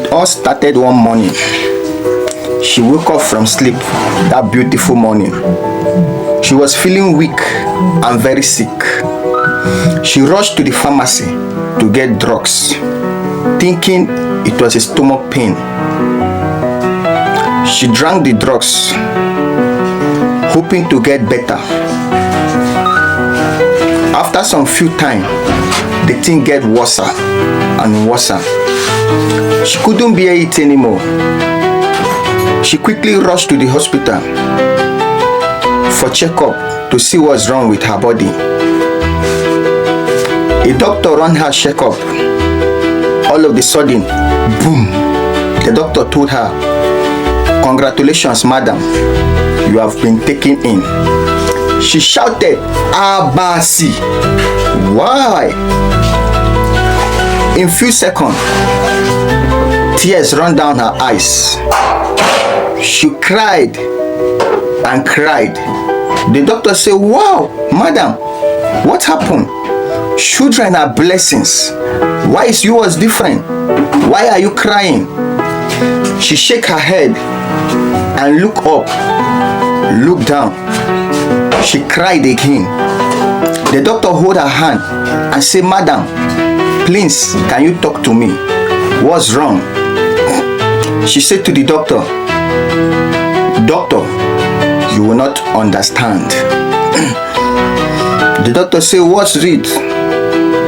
It all started one morning. She woke up from sleep that beautiful morning. She was feeling weak and very sick. She rushed to the pharmacy to get drugs, thinking it was a stomach pain. She drank the drugs, hoping to get better. After some few time, the thing get worse and worse. She couldn't bear it anymore. She quickly rushed to the hospital for checkup to see what's wrong with her body. A doctor ran her checkup. All of a sudden, boom! The doctor told her, "Congratulations, madam, you have been taken in." She shouted, "Abasi!" Why? In few seconds, tears ran down her eyes. She cried and cried. The doctor said, "Wow, madam, what happened? Children are blessings. Why is yours different? Why are you crying?" She shook her head and looked up, looked down. She cried again. The doctor held her hand and said, "Madam, please, can you talk to me? What's wrong?" She said to the doctor, "Doctor, you will not understand." The doctor said, "What's it?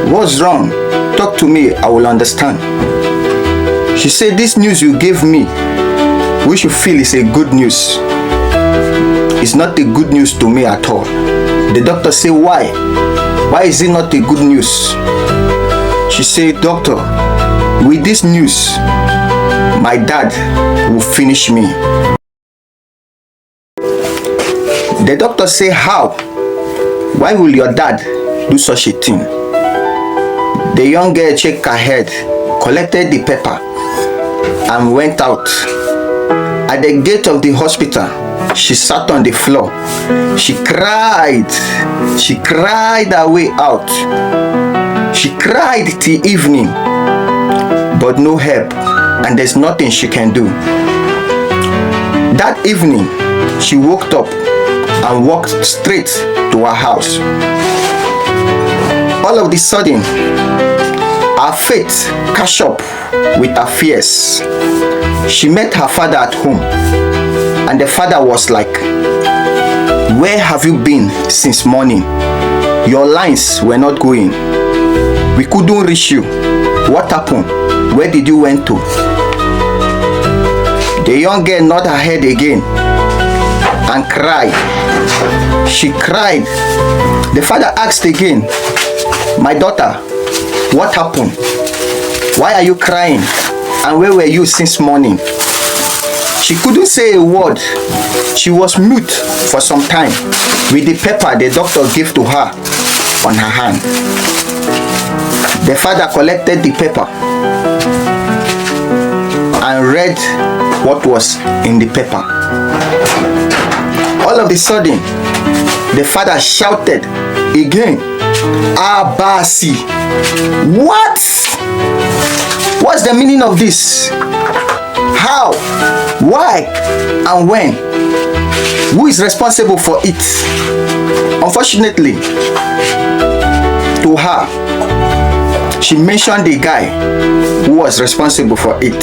What's wrong? Talk to me, I will understand." She said, "This news you gave me, which you feel is a good news, it's not a good news to me at all." The doctor said, "Why? Why is it not a good news?" She said, "Doctor, with this news, my dad will finish me." The doctor said, "How? Why will your dad do such a thing?" The young girl shook her head, collected the paper, and went out. At the gate of the hospital, she sat on the floor. She cried her way out. She cried till evening, but no help, and there's nothing she can do. That evening, she woke up and walked straight to her house. All of a sudden, her faith catch up with her fears. She met her father at home, and the father was like, "Where have you been since morning? Your lines were not going. We couldn't reach you. What happened? Where did you went to?" The young girl nodded her head again and cried. She cried. The father asked again, "My daughter, what happened? Why are you crying? And where were you since morning?" She couldn't say a word. She was mute for some time with the paper the doctor gave to her on her hand. The father collected the paper and read what was in the paper. All of a sudden, the father shouted again, "Abasi!" What? What's the meaning of this? How? Why? And when? Who is responsible for it? Unfortunately, to her, she mentioned the guy who was responsible for it.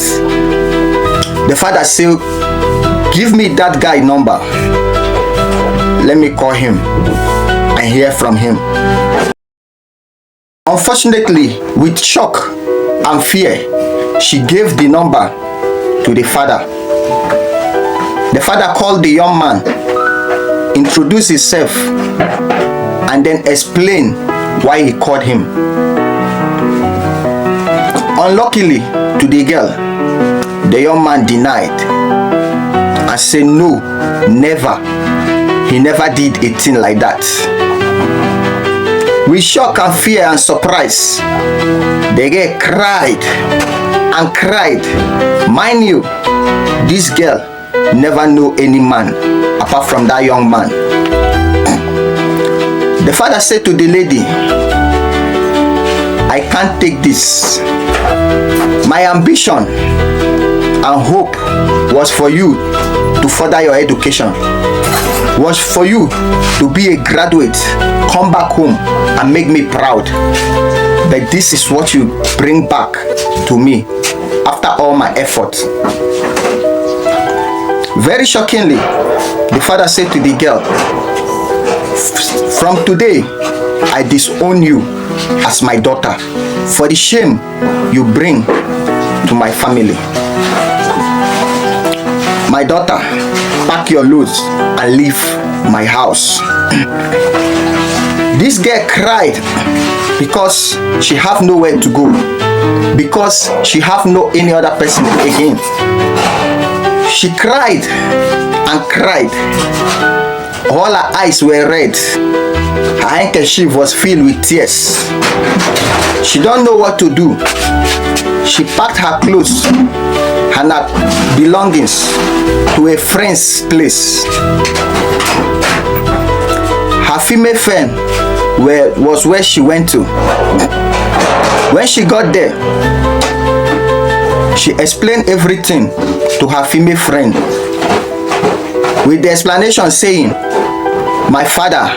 The father said, "Give me that guy number. Let me call him and hear from him." Unfortunately, with shock and fear, she gave the number to the father. The father called the young man, introduced himself, and then explained why he called him. Unluckily to the girl, the young man denied and said, "No, never. He never did a thing like that." With shock and fear and surprise, the girl cried and cried. Mind you, this girl never knew any man apart from that young man. The father said to the lady, "I can't take this. My ambition and hope was for you to further your education, was for you to be a graduate, come back home and make me proud. But this is what you bring back to me after all my effort. Very shockingly, the father said to the girl, from today, I disown you as my daughter for the shame you bring to my family. My daughter, pack your loads and leave my house. This girl cried because she have nowhere to go, because she have no any other person again. She cried and cried. All her eyes were red. Her handkerchief was filled with tears. She don't know what to do. She packed her clothes and her belongings to a friend's place. Her female friend was where she went to. When she got there, she explained everything to her female friend, with the explanation saying, my father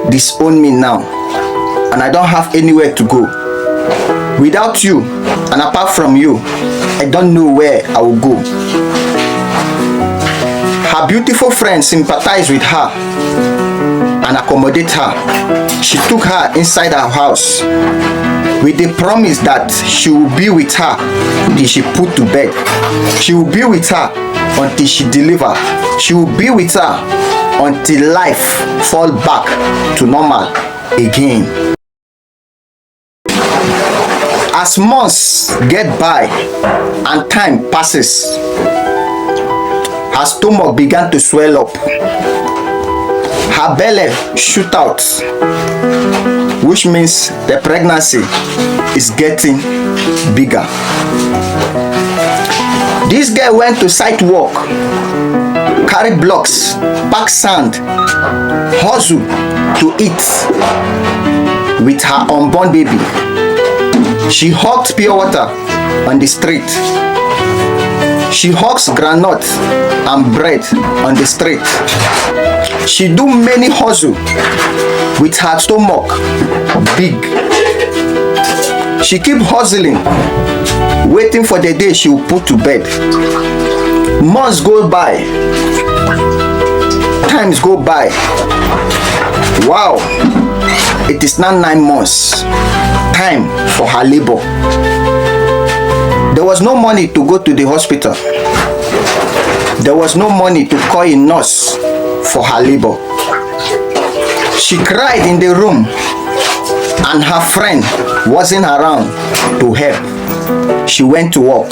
disowned me now and I don't have anywhere to go. Without you and apart from you, I don't know where I will go. Her beautiful friend sympathized with her and accommodated her. She took her inside her house with the promise that she will be with her until she put to bed. She will be with her until she deliver. She will be with her until life fall back to normal again. As months get by and time passes, her stomach began to swell up. Her belly shoot out, which means the pregnancy is getting bigger. This girl went to site work, carry blocks, pack sand, hustle to eat with her unborn baby. She hawked pure water on the street. She hawks groundnut and bread on the street. She do many hustle with her stomach big. She keep hustling, waiting for the day she will put to bed. Months go by, times go by. Wow, it is now 9 months. Time for her labor. There was no money to go to the hospital. There was no money to call a nurse for her labor. She cried in the room and her friend wasn't around to help. She went to work.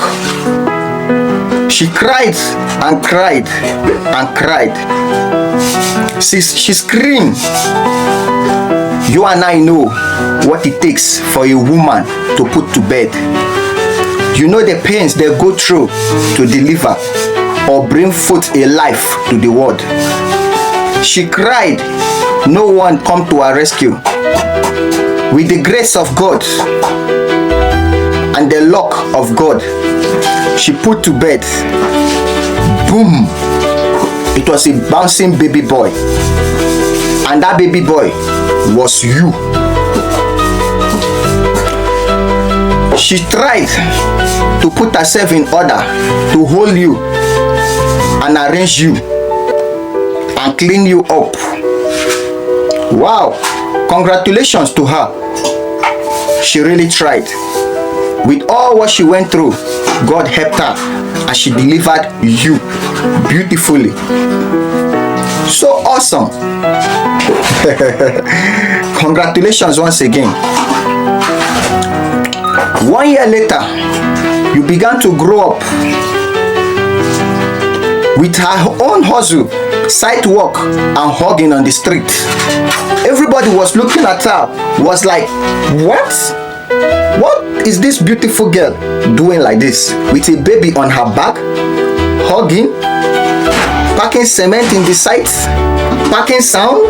She cried and cried and cried. She screamed. You and I know what it takes for a woman to put to bed. You know the pains they go through to deliver or bring forth a life to the world. She cried. No one come to her rescue. With the grace of God and the luck of God, she put to bed. Boom! It was a bouncing baby boy. And that baby boy was you. She tried to put herself in order to hold you and arrange you and clean you up. Wow, congratulations to her. She really tried. With all what she went through, God helped her and she delivered you beautifully. So awesome. Congratulations once again. 1 year later, you began to grow up with her own hustle, site work and hugging on the street. Everybody was looking at her, was like, what is this beautiful girl doing like this with a baby on her back, hugging, packing cement in the site, packing sound?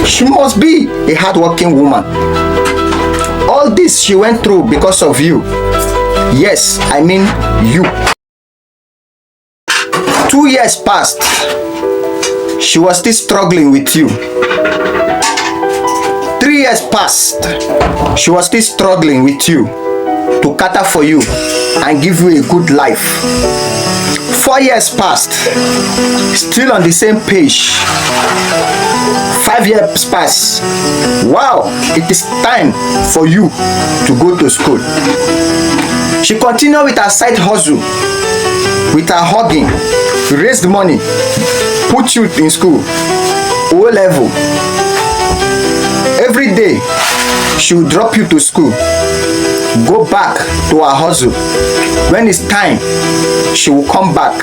She must be a hardworking woman. All this she went through because of you. Yes, I mean you. 2 years passed. She was still struggling with you. 3 years passed. She was still struggling with you to cater for you and give you a good life. 4 years passed. Still on the same page. 5 years passed. Wow, it is time for you to go to school. She continued with her side hustle, with her hugging, raised money, put you in school, O level. Every day, she will drop you to school, go back to her hustle. When it's time, she will come back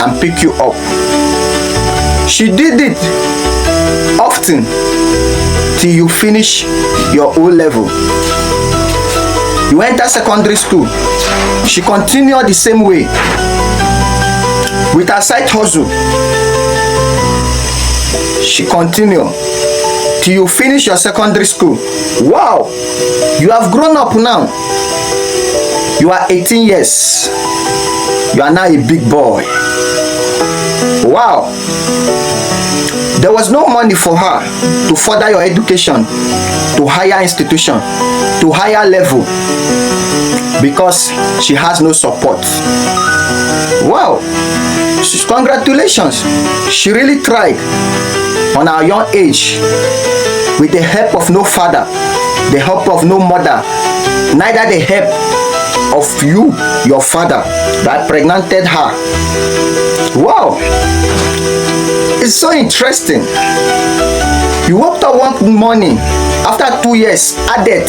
and pick you up. She did it often till you finish your O level. You enter secondary school. She continued the same way with her side hustle. She continued till you finish your secondary school. Wow, you have grown up now. You are 18 years. You are now a big boy. Wow. There was no money for her to further your education to higher institution, to higher level, because she has no support. Wow. Congratulations. She really tried on her young age with the help of no father, the help of no mother, neither the help of you, your father, that pregnanted her. Wow. It's so interesting. You woke up one morning after 2 years added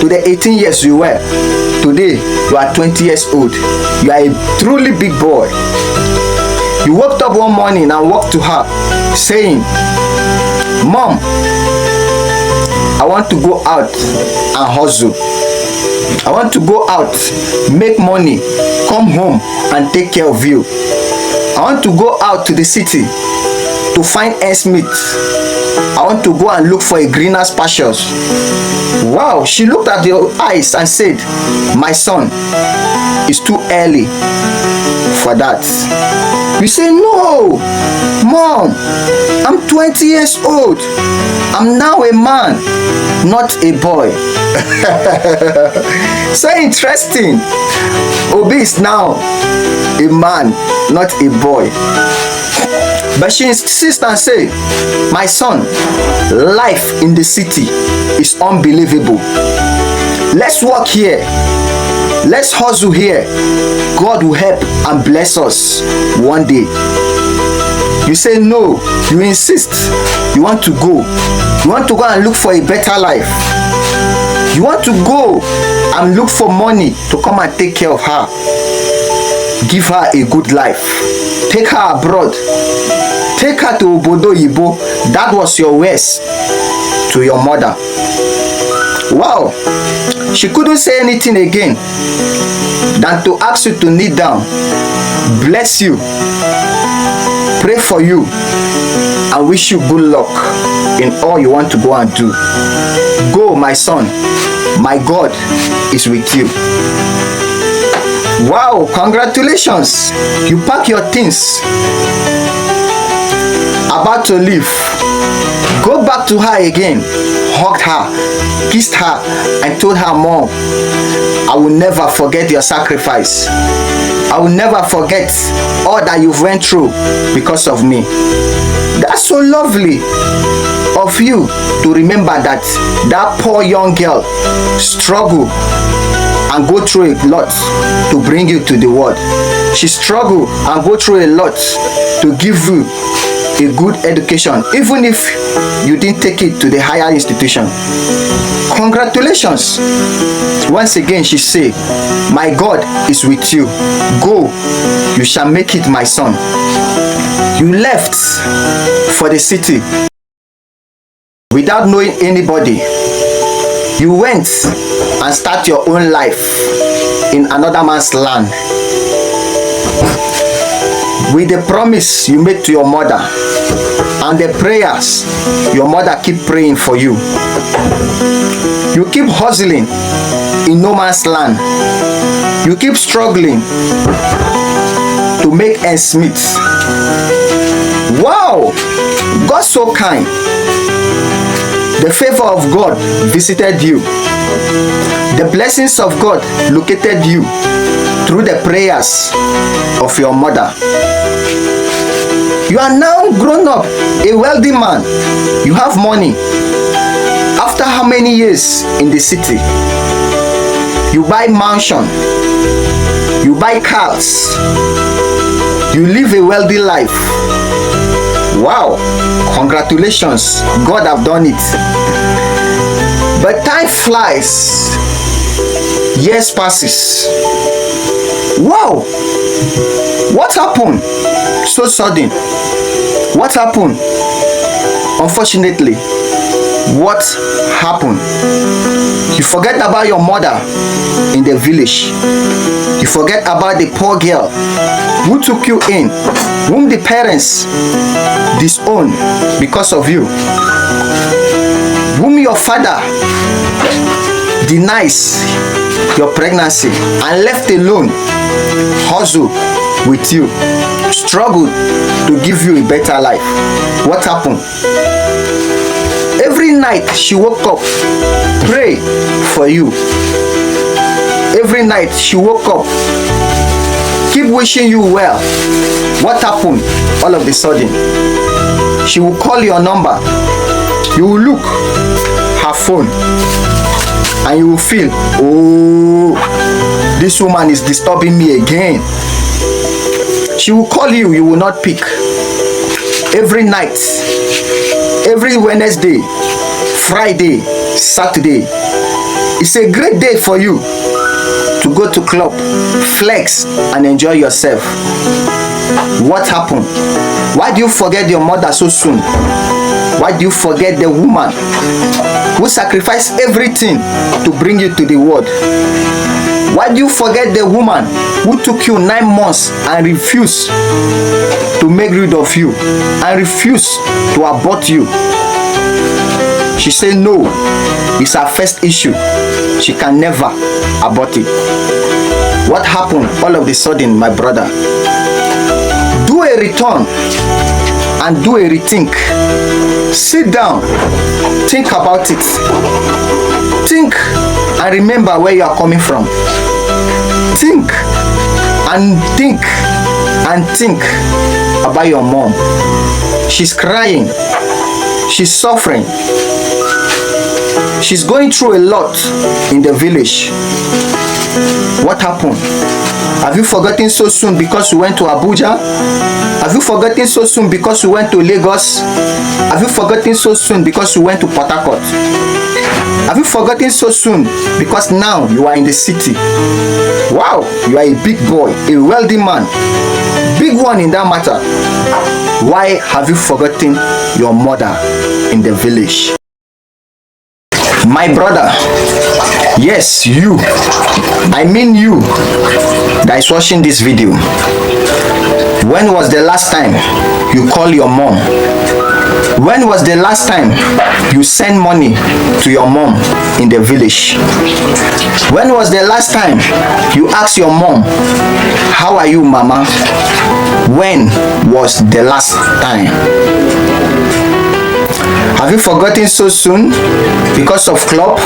to the 18 years you were. Today, you are 20 years old. You are a truly big boy. You woke up one morning and walked to her saying, Mom, I want to go out and hustle. I want to go out, make money, come home and take care of you. I want to go out to the city to find ends meet. I want to go and look for a greener pastures. Wow, she looked at your eyes and said, my son, it's too early for that. You say, no, Mom, I'm 20 years old. I'm now a man, not a boy. So interesting. Obi is now a man, not a boy. But she insists and say, my son, life in the city is unbelievable. Let's work here. Let's hustle here. God will help and bless us one day. You say no. You insist. You want to go. You want to go and look for a better life. You want to go and look for money to come and take care of her. Give her a good life. Take her abroad. Take her to Obodo Yibo. That was your words to your mother. Wow. She couldn't say anything again than to ask you to kneel down, bless you, pray for you, and wish you good luck in all you want to go and do. Go, my son. My God is with you. Wow, congratulations. You pack your things. About to leave. Go back to her again. Hugged her, kissed her, and told her, Mom, I will never forget your sacrifice. I will never forget all that you've went through because of me. That's so lovely of you to remember that that poor young girl struggled and go through a lot to bring you to the world. She struggled and go through a lot to give you a good education, even if you didn't take it to the higher institution. Congratulations. Once again she said, my God is with you. Go, you shall make it, my son. You left for the city without knowing anybody. You went and start your own life in another man's land with the promise you made to your mother and the prayers your mother keep praying for you. You keep hustling in no man's land. You keep struggling to make ends meet. Wow, God's so kind. The favor of God visited you. The blessings of God located you through the prayers of your mother. You are now grown up, a wealthy man. You have money. After how many years in the city? You buy mansion. You buy cars. You live a wealthy life. Wow, congratulations, God have done it. But time flies. Years passes. Wow, what happened? So sudden. What happened? Unfortunately, what happened? You forget about your mother in the village. You forget about the poor girl who took you in, whom the parents disowned because of you, whom your father denies your pregnancy and left alone, hustle with you, struggled to give you a better life. What happened? Every night she woke up, pray for you. Every night she woke up, keep wishing you well. What happened? All of a sudden, she will call your number. You will look her phone and you will feel, oh, this woman is disturbing me again. She will call you, you will not pick. Every night, every Wednesday, Friday, Saturday, it's a great day for you to go to club, flex and enjoy yourself. What happened? Why do you forget your mother so soon? Why do you forget the woman who sacrificed everything to bring you to the world? Why do you forget the woman who took you 9 months and refused to make rid of you and refused to abort you? She said no, it's her first issue. She can never abort it. What happened all of a sudden, my brother? Do a return and do a rethink. Sit down, think about it. Think and remember where you are coming from. Think and think and think about your mom. She's crying. She's suffering. She's going through a lot in the village. What happened? Have you forgotten so soon because you went to Abuja? Have you forgotten so soon because you went to Lagos? Have you forgotten so soon because you went to Port Harcourt? Have you forgotten so soon because now you are in the city? Wow, you are a big boy, a wealthy man, big one in that matter. Why have you forgotten your mother in the village? My brother, yes, you, I mean you that is watching this video. When was the last time you called your mom? When was the last time you sent money to your mom in the village? When was the last time you asked your mom, how are you, mama? When was the last time? Have you forgotten so soon because of club,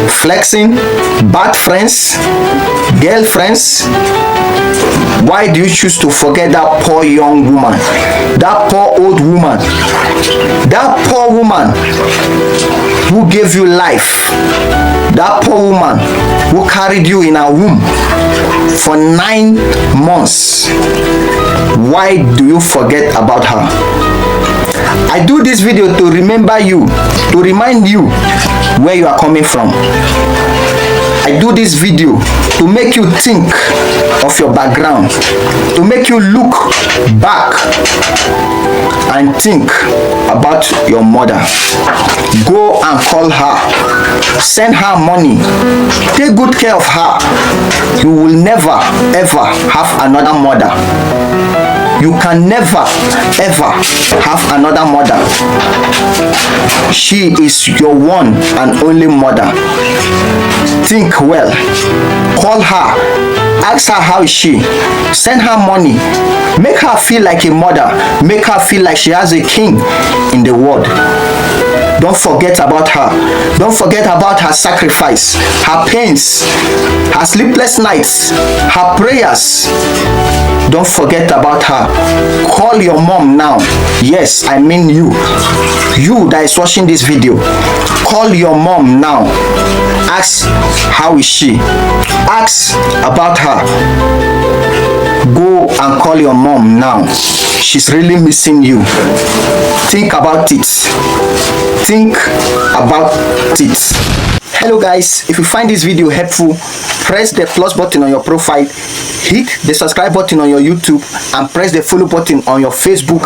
flexing, bad friends, girlfriends? Why do you choose to forget that poor young woman, that poor old woman, that poor woman who gave you life, that poor woman who carried you in her womb for 9 months? Why do you forget about her? I do this video to remember you, to remind you where you are coming from. I do this video to make you think of your background, to make you look back and think about your mother. Go and call her, send her money, take good care of her. You will never ever have another mother. You can never ever have another mother. She is your one and only mother. Think well. Call her. Ask her how is she. Send her money. Make her feel like a mother. Make her feel like she has a king in the world. Don't forget about her. Don't forget about her sacrifice, her pains, her sleepless nights, her prayers. Don't forget about her. Call your mom now. Yes, I mean you. You that is watching this video. Call your mom now. Ask how is she. Ask about her. Go and call your mom now. She's really missing you. Think about it. Think about it. Hello guys, if you find this video helpful, press the plus button on your profile, hit the subscribe button on your YouTube, and press the follow button on your Facebook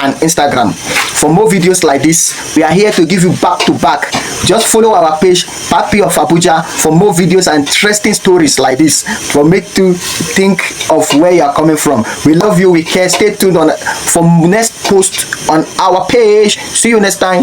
and Instagram. For more videos like this, we are here to give you back to back. Just follow our page, Papi of Abuja, for more videos and interesting stories like this, for make you think of where you are coming from. We love you, we care. Stay tuned for next post on our page. See you next time.